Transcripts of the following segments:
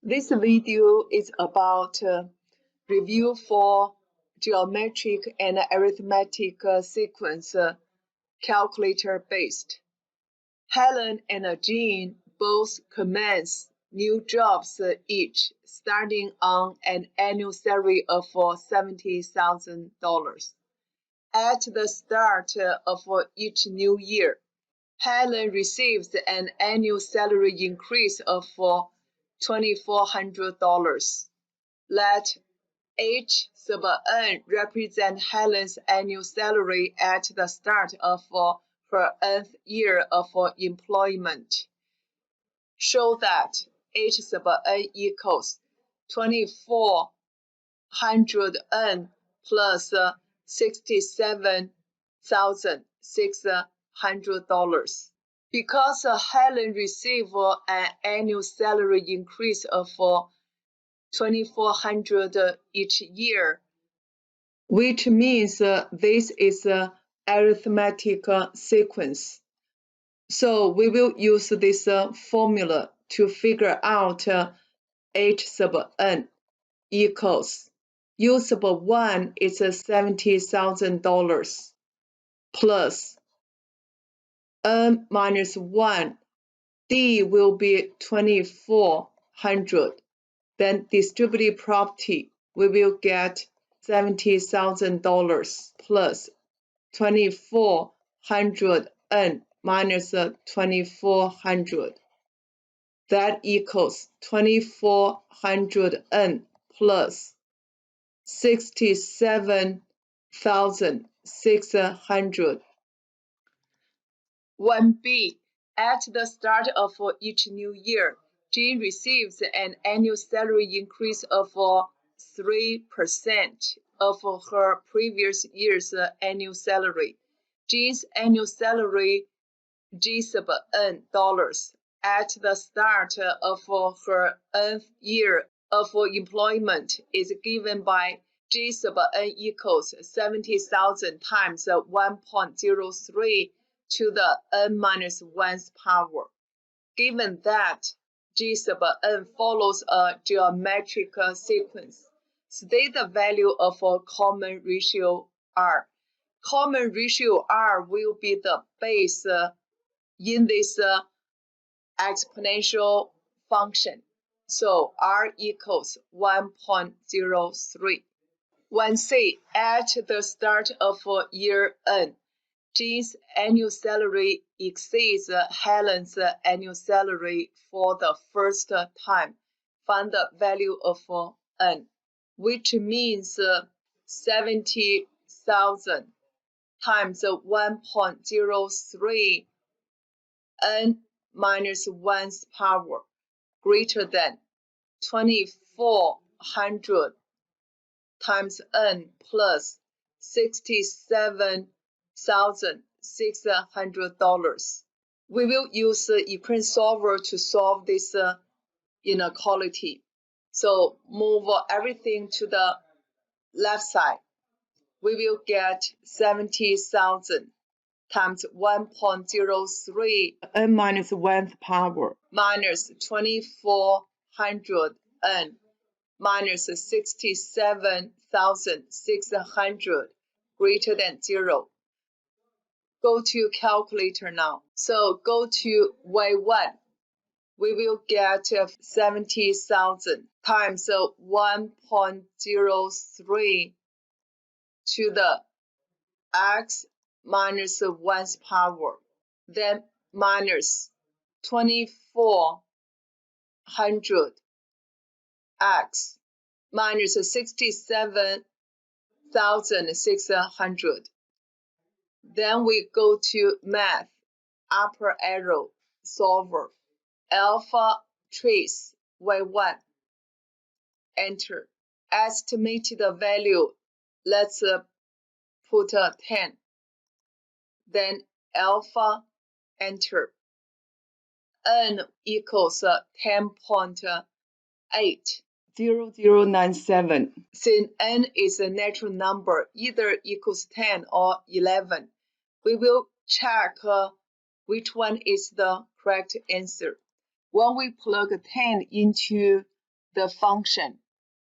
This video is about review for geometric and arithmetic sequence calculator based. Helen and Jean both commence new jobs each, starting on an annual salary of $70,000. At the start of each new year, Helen receives an annual salary increase of $2,400. Let H sub n represent Helen's annual salary at the start of her nth year of employment. Show that H sub n equals 2,400 plus $67,600. Because Helen received an annual salary increase of $2,400 each year, which means this is an arithmetic sequence. So we will use this formula to figure out H sub n equals U sub 1 is $70,000 plus n minus 1, D will be 2,400. Then distributive property, we will get $70,000 plus 2,400 n minus 2,400. That equals 2,400 n plus 67,600. 1b. At the start of each new year, Jean receives an annual salary increase of 3% of her previous year's annual salary. Jean's annual salary, G sub n dollars, at the start of her nth year of employment is given by G sub n equals 70,000 times 1.03 to the n minus 1th power. Given that G sub n follows a geometric sequence, state the value of a common ratio R. Common ratio R will be the base in this exponential function. So R equals 1.03. 1c. At the start of year n, Jean's annual salary exceeds Helen's annual salary for the first time. Find the value of n, which means 70,000 times 1.03 n minus 1th power greater than 2,400 times n plus $67,600. We will use equation solver to solve this inequality. So move everything to the left side. We will get 70,000 times 1.03 n minus 1th power minus 2,400 n minus 67,600 greater than 0. Go to calculator now. So go to Y1. We will get 70,000 times 1.03 to the x minus 1th power, then minus 2,400 x minus 67,600. Then we go to math, upper arrow, solver, alpha trace, Y1, enter. Estimate the value, let's put 10. Then alpha, enter. N equals 10.80097. Since n is a natural number, either equals 10 or 11, we will check which one is the correct answer. When we plug 10 into the function,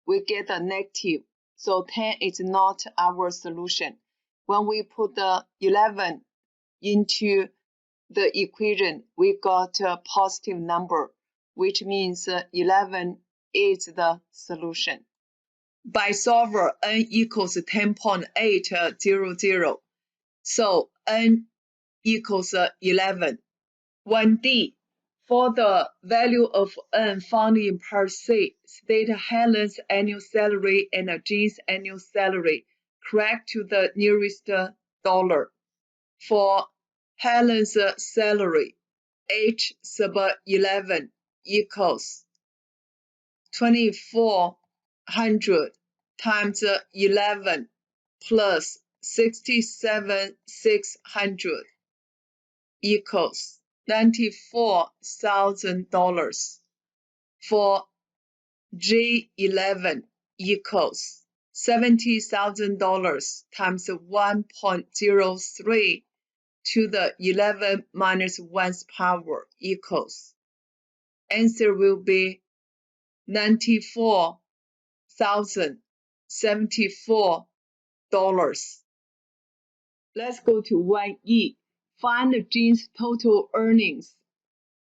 we get a negative. So 10 is not our solution. When we put the 11 into the equation, we got a positive number, which means 11 is the solution. By solver, n equals 10.800. So n equals 11. 1D. For the value of n found in part C, state Helen's annual salary and Jean's annual salary. Correct to the nearest dollar. For Helen's salary, H sub 11 equals 2400 times 11 plus 67,600 equals $94,000. For G11 equals $70,000 times 1.03 to the 11 minus 1's power equals. Answer will be $94,074. Let's go to 1E. Find Jean's total earnings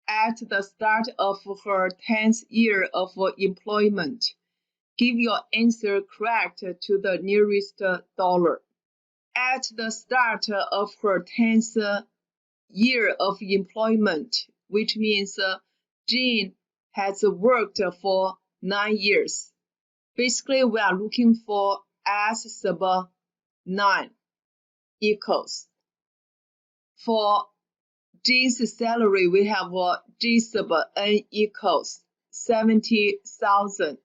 at the start of her 10th year of employment. Give your answer correct to the nearest dollar. At the start of her 10th year of employment, which means Jean has worked for 9 years. Basically, we are looking for S sub 9 equals. For Jean's salary, we have G sub n equals 70,000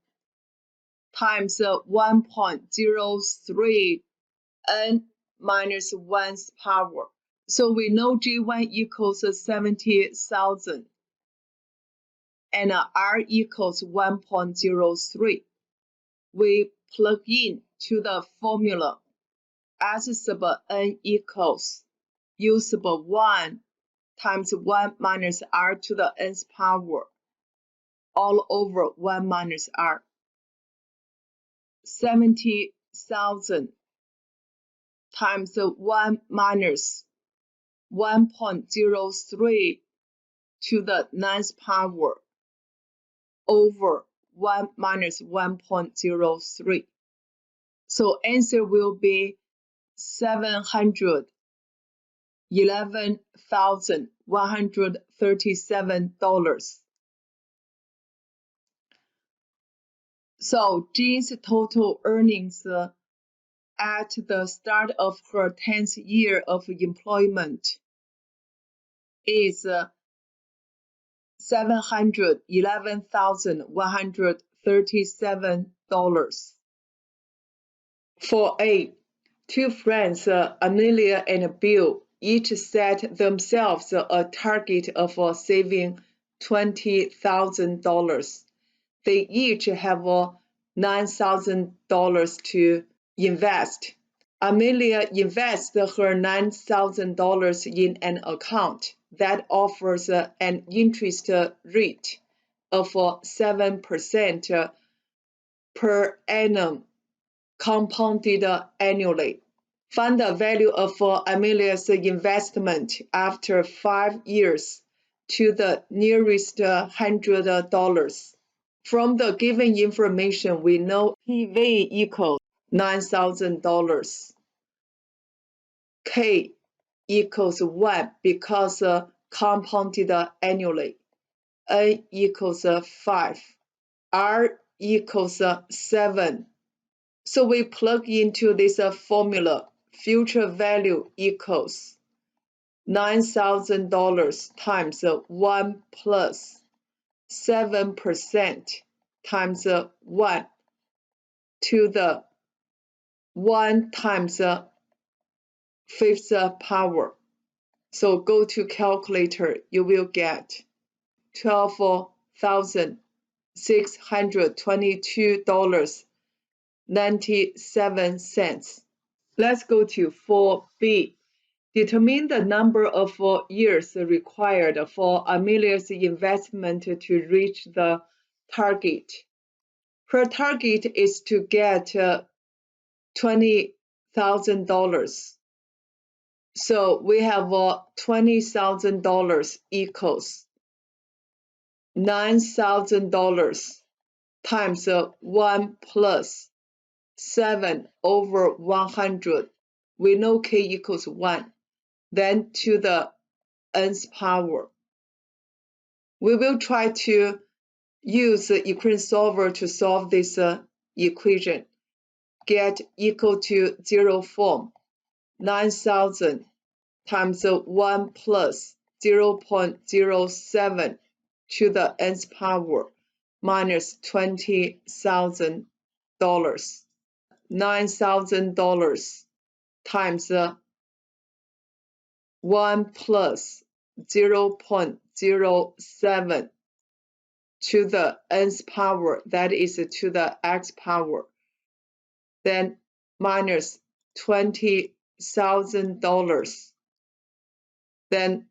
times 1.03 n minus 1's power. So we know G1 equals 70,000 and R equals 1.03. We plug in to the formula S sub n equals U sub 1 times 1 minus R to the nth power all over 1 minus R. 70,000 times 1 minus 1.03 to the 9th power over 1 minus 1.03. So answer will be $711,137. So Jean's total earnings at the start of her 10th year of employment is $711,137. For A, two friends, Amelia and Bill, each set themselves a target of saving $20,000. They each have $9,000 to invest. Amelia invests her $9,000 in an account that offers an interest rate of 7% per annum, compounded annually. Find the value of Amelia's investment after 5 years to the nearest $100. From the given information, we know PV equals $9,000. K equals 1 because compounded annually. N equals 5. R equals 7. So we plug into this formula. Future value equals $9,000 times 1 plus 7% times 1 to the 1 times 5th power. So go to calculator, you will get $12,622.97. Let's go to 4B. Determine the number of years required for Amelia's investment to reach the target. Her target is to get $20,000. So we have $20,000 equals $9,000 times 1 plus 7 over 100. We know k equals 1. Then to the nth power. We will try to use the equation solver to solve this equation. Get equal to 0 form. 9,000 times 1 plus 0.07 to the nth power minus $20,000. $9,000 times 1 plus 0.07 to the nth power, that is to the x power, then minus $20,000. Then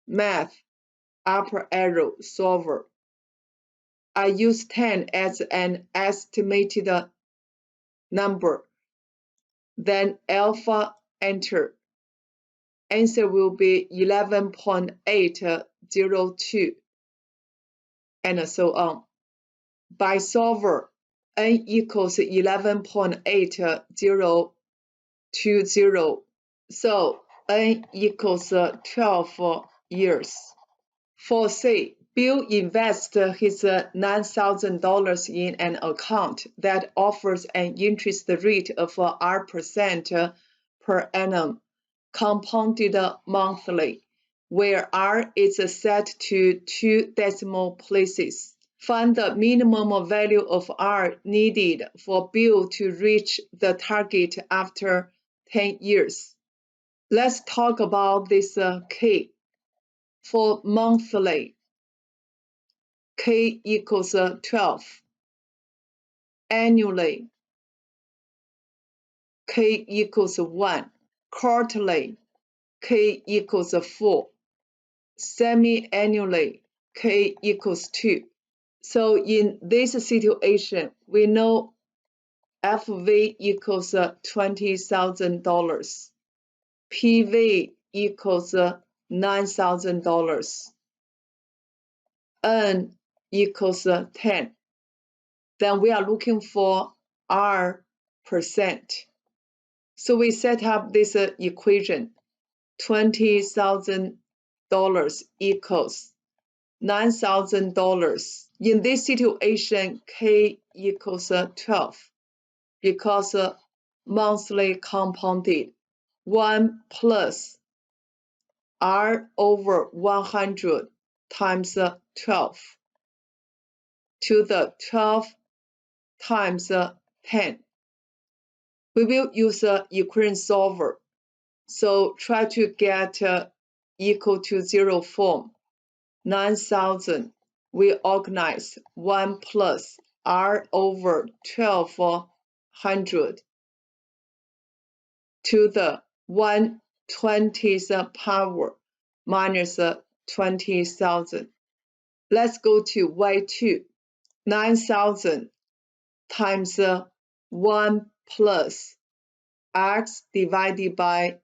math, upper arrow, solver. I use 10 as an estimated number. Then alpha, enter. Answer will be 11.802, and so on. By solver, n equals 11.8020. So n equals 12 years. For C, Bill invests his $9,000 in an account that offers an interest rate of R% per annum, compounded monthly, where R is set to 2 decimal places. Find the minimum value of R needed for Bill to reach the target after 10 years. Let's talk about this K. For monthly, K equals 12. Annually, K equals 1. Quarterly, K equals 4. Semi-annually, K equals 2. So in this situation, we know FV equals $20,000. PV equals $9,000. N equals 10. Then we are looking for R%. So we set up this equation. $20,000 equals $9,000. In this situation, K equals 12 because monthly compounded. 1 plus R over 100 times 12 to the 12 times 10. We will use a equation solver. So try to get equal to 0 form. 9,000. We organize 1 plus R over 1200 to the 1/20th power minus 20,000. Let's go to Y2. 9,000 times 1 plus x divided by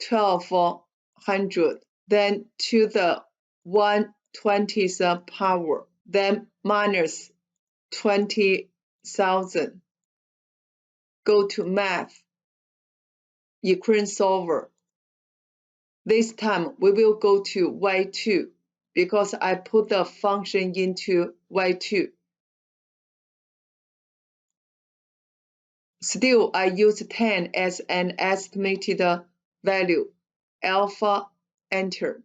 1200, then to the 1/20th power, then minus 20,000. Go to math, equation solver. This time we will go to Y2 because I put the function into Y2. Still, I use 10 as an estimated value. Alpha, enter.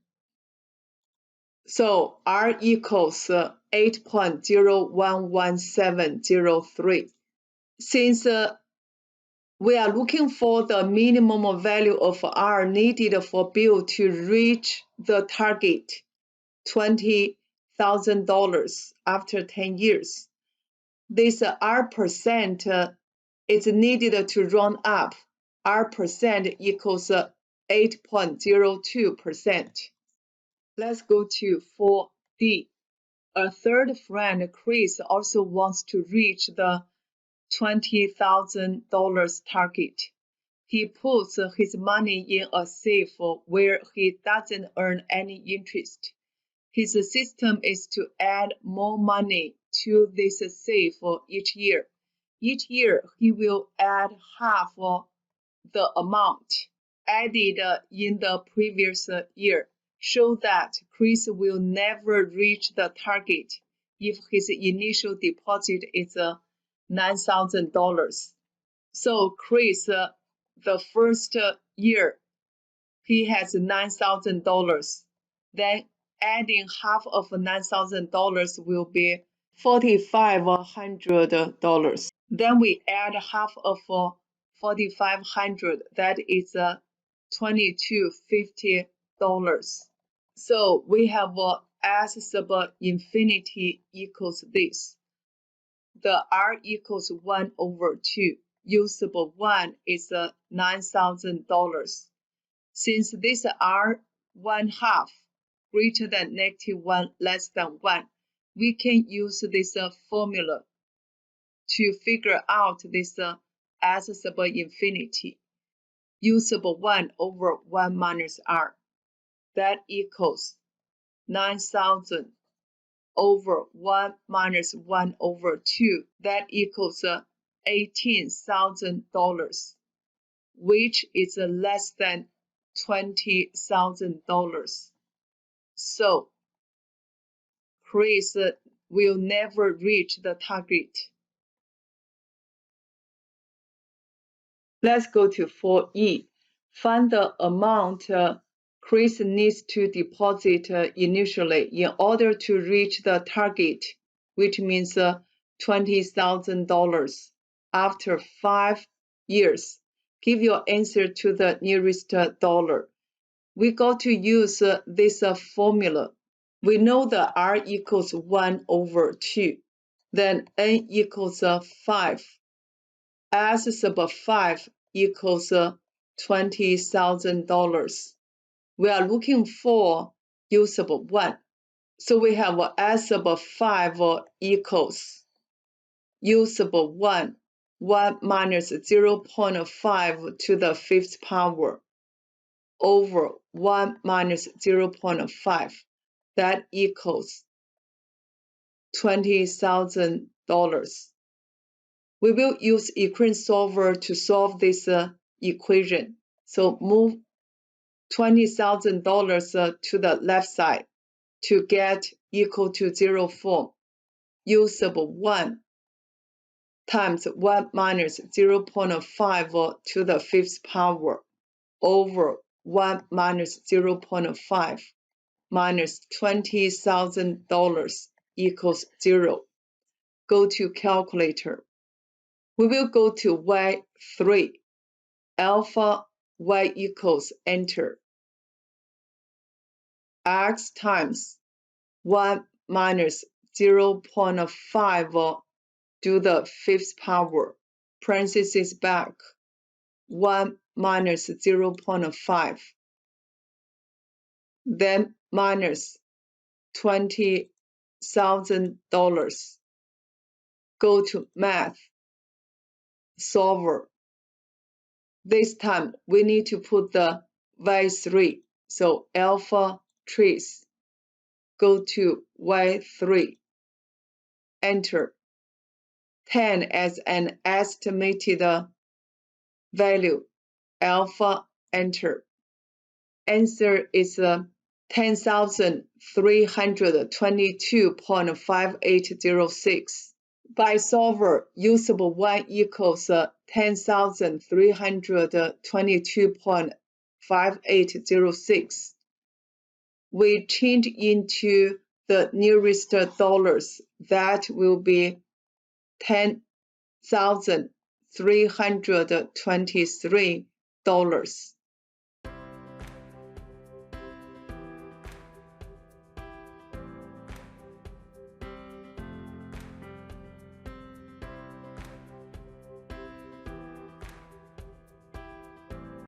So R equals 8.01173. Since we are looking for the minimum value of R needed for Bill to reach the target, $20,000 after 10 years. This R% is needed to run up. R% equals 8.02%. Let's go to 4D. A third friend, Chris, also wants to reach the $20,000 target. He puts his money in a safe where he doesn't earn any interest. His system is to add more money to this safe each year. Each year, he will add half the amount added in the previous year, so that Chris will never reach the target if his initial deposit is $9,000. So Chris, the first year, he has $9,000. Then adding half of $9,000 will be $4,500. Then we add half of 4,500. That is $2,250. So we have S sub infinity equals this. The R equals 1 over 2. U sub 1 is $9,000. Since this R 1/2 greater than -1 less than 1, we can use this formula to figure out this S sub infinity. U sub 1 over 1 minus R. That equals 9,000 over 1 minus 1 over 2. That equals $18,000, which is less than $20,000. So Chris will never reach the target. Let's go to 4E. Find the amount Chris needs to deposit initially in order to reach the target, which means $20,000 after 5 years. Give your answer to the nearest dollar. We got to use this formula. We know that R equals 1 over 2. Then N equals 5. S sub 5 equals $20,000. We are looking for U sub 1. So we have S sub 5 equals U sub 1, 1 minus 0.5 to the 5th power over 1 minus 0.5. That equals $20,000. We will use equation solver to solve this equation. So move $20,000 to the left side to get equal to 0 form. U sub 1 times 1 minus 0.5 to the 5th power over 1 minus 0.5 minus $20,000 equals 0. Go to calculator. We will go to Y3. Alpha Y equals enter. X times 1 minus 0.5 to the 5th power, parentheses back, 1 minus 0.5. Then minus $20,000. Go to math, solver. This time we need to put the Y3. So alpha trace. Go to Y3. Enter. 10 as an estimated value. Alpha, enter. Answer is 10,322.5806. By solver, U sub 1 equals 10,322.5806. We change into the nearest dollars. That will be $10,323.